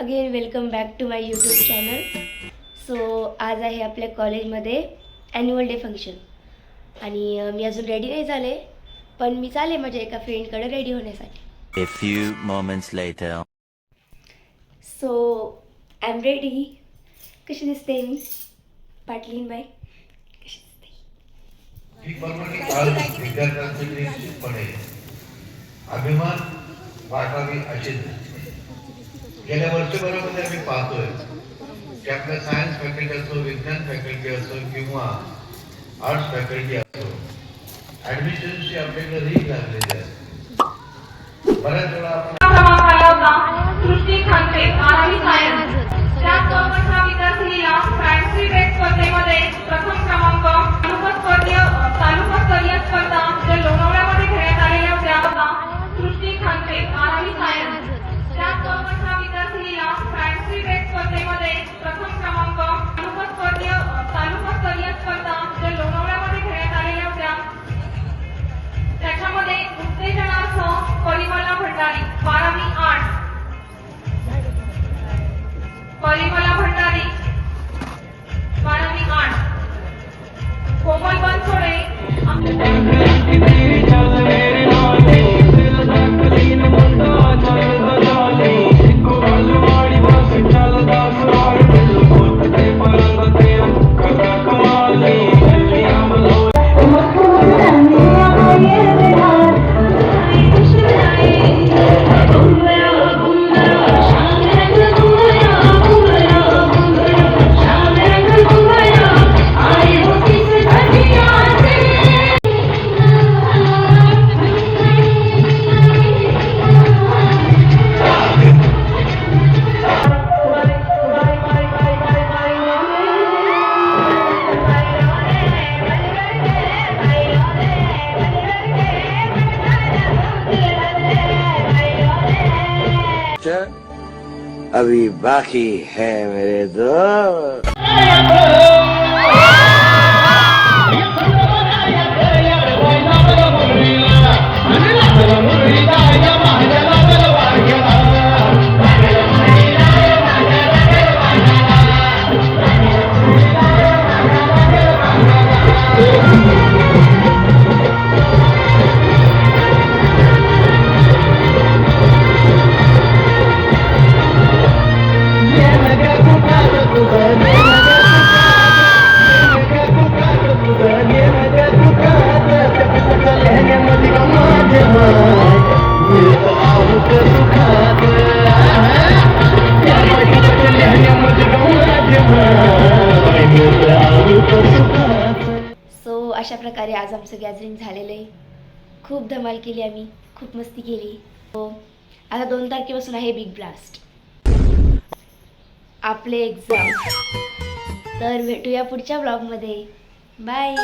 Again welcome back to my YouTube channel. So आज आहे आपल्या कॉलेजमध्ये ॲन्युअल डे फंक्शन आणि मी अजून रेडी नाही झाले, पण मी चाले माझ्या एका फ्रेंडकडे रेडी होण्यासाठी. A few moments later. So I am ready. कशी दिसते मी पाटलीन बाई? कशी दिसते? ही परवानगी काल विद्यार्थ्यांचे निश्चितपणे अभिमान वाटावी अशी गेल्या वर्षभरामध्ये आम्ही पाहतोय की आपल्या सायन्स फॅकल्टी असो, विज्ञान फॅकल्टी असो किंवा आर्ट्स फॅकल्टी असो, ऍडमिशनची आपल्याकडे रीत लागलेली आहे. बऱ्याच वेळा आपण सृष्टी खानते आरामी सायन्स त्या 4 विद्यार्थिनीला फॅन्सी ड्रेस स्पर्धेमध्ये प्रथम क्रमांक, तालुकास्तरीय स्पर्धा ज्या लोणावळ्यामध्ये घेण्यात आलेल्या होत्या. सृष्टी खानते आरामी सायन्स त्या 4 विद्यार्थिनीला फॅन्सी ड्रेस स्पर्धेमध्ये प्रथम क्रमांक, तालुकास्तरीय स्पर्धा ज्या लोणावळ्यामध्ये घेण्यात आलेल्या होत्या. त्याच्यामध्ये उत्तेजनार्थ परिमला भंडारी 12वी आर्ट्स, परिमला भंडारी 12वी आर्ट्स, कोमल बनसोडे अभी बाकी है मेरे दोस्त. सो अशा प्रकारे आज आमचं गॅदरिंग झालेलं आहे. खूप धमाल केली आम्ही, खूप मस्ती केली. हो, आता 2 तारखेपासून आहे बिग ब्लास्ट, आपले एक्झाम. तर भेटूया पुढच्या ब्लॉगमध्ये. बाय.